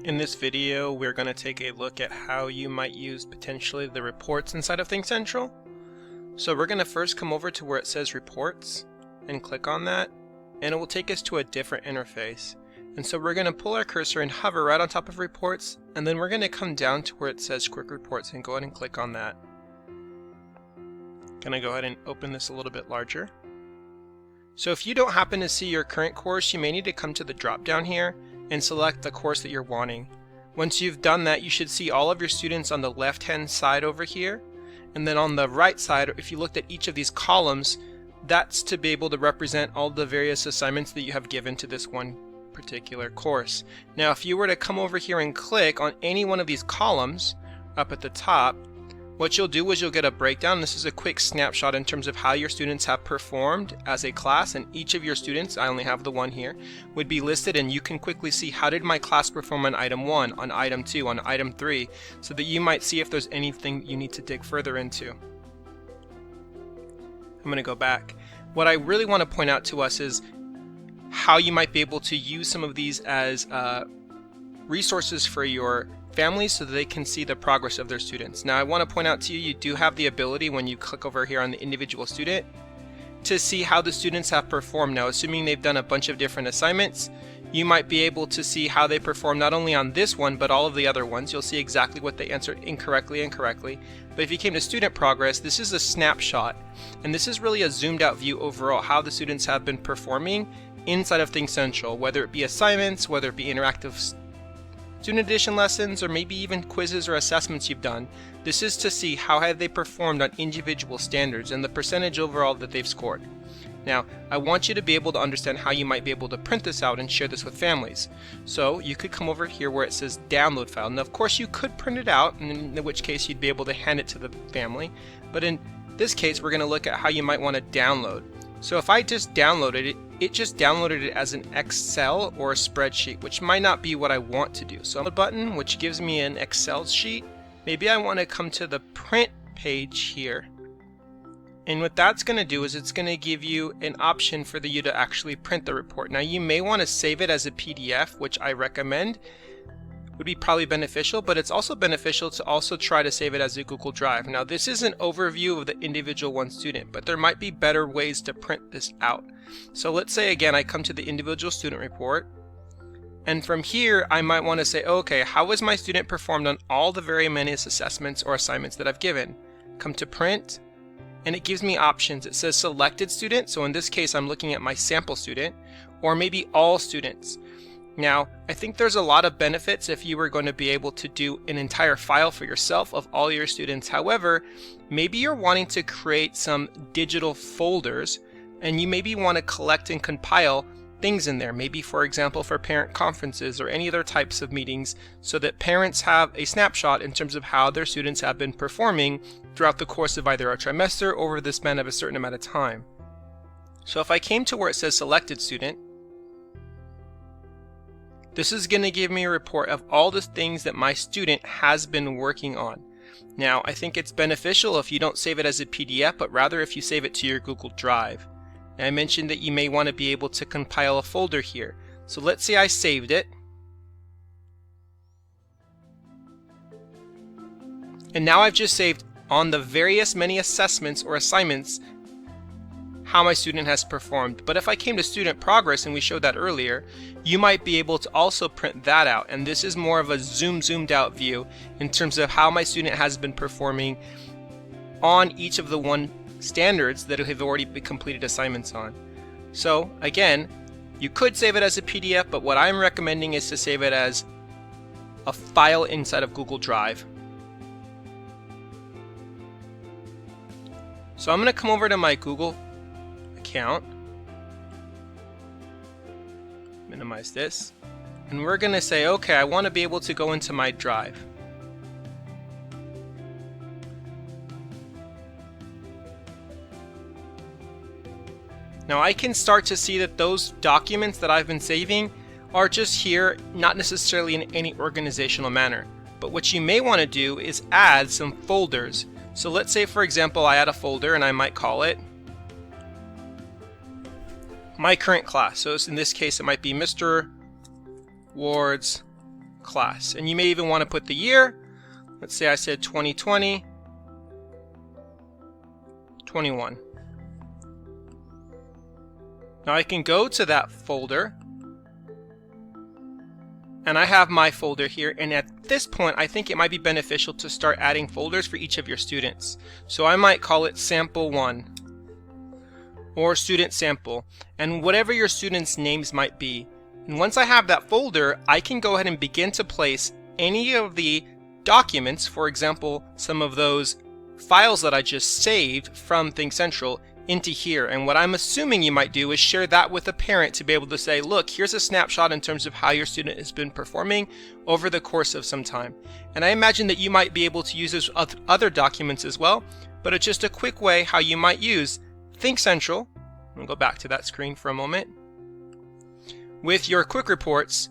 In this video, we're going to take a look at how you might use potentially the reports inside of ThinkCentral. So we're going to first come over to where it says reports and click on that, and it will take us to a different interface. And so we're going to pull our cursor and hover right on top of reports, and then we're going to come down to where it says quick reports and go ahead and click on that. Going to go ahead and open this a little bit larger. So if you don't happen to see your current course, you may need to come to the drop down here and select the course that you're wanting. Once you've done that, you should see all of your students on the left hand side over here, and then on the right side, if you looked at each of these columns, that's to be able to represent all the various assignments that you have given to this one particular course. Now if you were to come over here and click on any one of these columns up at the top, what you'll do is you'll get a breakdown. This is a quick snapshot in terms of how your students have performed as a class, and each of your students, I only have the one here, would be listed, and you can quickly see how did my class perform on item 1, on item 2, on item 3, so that you might see if there's anything you need to dig further into. I'm going to go back. What I really want to point out to us is how you might be able to use some of these as resources for your families so that they can see the progress of their students. Now I want to point out to you, you do have the ability when you click over here on the individual student to see how the students have performed. Now assuming they've done a bunch of different assignments, you might be able to see how they perform not only on this one but all of the other ones. You'll see exactly what they answered incorrectly and correctly. But if you came to student progress, this is a snapshot, and this is really a zoomed out view overall how the students have been performing inside of ThinkCentral, whether it be assignments, whether it be interactive student edition lessons, or maybe even quizzes or assessments you've done. This is to see how have they performed on individual standards and the percentage overall that they've scored. Now, I want you to be able to understand how you might be able to print this out and share this with families. So you could come over here where it says download file. Now of course you could print it out, in which case you'd be able to hand it to the family, but in this case we're going to look at how you might want to download. So if I just downloaded it, it just downloaded it as an Excel or a spreadsheet, which might not be what I want to do. So a button which gives me an Excel sheet. Maybe I want to come to the print page here. And what that's going to do is it's going to give you an option for you to actually print the report. Now you may want to save it as a PDF, which I recommend. Would be probably beneficial, but it's also beneficial to also try to save it as a Google Drive. Now this is an overview of the individual one student, but there might be better ways to print this out. So let's say again I come to the individual student report, and from here I might want to say, okay, how has my student performed on all the various assessments or assignments that I've given? Come to print, and it gives me options. It says selected student, so in this case I'm looking at my sample student, or maybe all students. Now, I think there's a lot of benefits if you were going to be able to do an entire file for yourself of all your students. However, maybe you're wanting to create some digital folders, and you maybe want to collect and compile things in there. Maybe, for example, for parent conferences or any other types of meetings, so that parents have a snapshot in terms of how their students have been performing throughout the course of either a trimester or over the span of a certain amount of time. So if I came to where it says selected student, this is going to give me a report of all the things that my student has been working on. Now, I think it's beneficial if you don't save it as a PDF, but rather if you save it to your Google Drive. Now, I mentioned that you may want to be able to compile a folder here. So let's say I saved it. And now I've just saved on the various many assessments or assignments how my student has performed. But if I came to student progress, and we showed that earlier, you might be able to also print that out. And this is more of a zoomed out view in terms of how my student has been performing on each of the one standards that have already been completed assignments on. So again, you could save it as a PDF, but what I'm recommending is to save it as a file inside of Google Drive. So I'm going to come over to my Google account, minimize this, and we're going to say, okay, I want to be able to go into my drive. Now I can start to see that those documents that I've been saving are just here, not necessarily in any organizational manner. But what you may want to do is add some folders. So let's say, for example, I add a folder and I might call it my current class. So in this case, it might be Mr. Ward's class. And you may even want to put the year. Let's say I said 2020, 21. Now I can go to that folder, and I have my folder here, and at this point I think it might be beneficial to start adding folders for each of your students. So I might call it sample 1 or student sample, and whatever your students' names might be. And once I have that folder, I can go ahead and begin to place any of the documents, for example some of those files that I just saved from Think Central, into here. And what I'm assuming you might do is share that with a parent to be able to say, look, here's a snapshot in terms of how your student has been performing over the course of some time. And I imagine that you might be able to use those other documents as well, but it's just a quick way how you might use Think Central. I'll go back to that screen for a moment. With your quick reports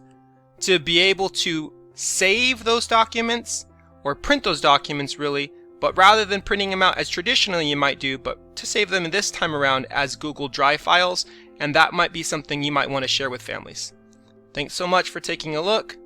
to be able to save those documents or print those documents really, but rather than printing them out as traditionally you might do, but to save them this time around as Google Drive files, and that might be something you might want to share with families. Thanks so much for taking a look.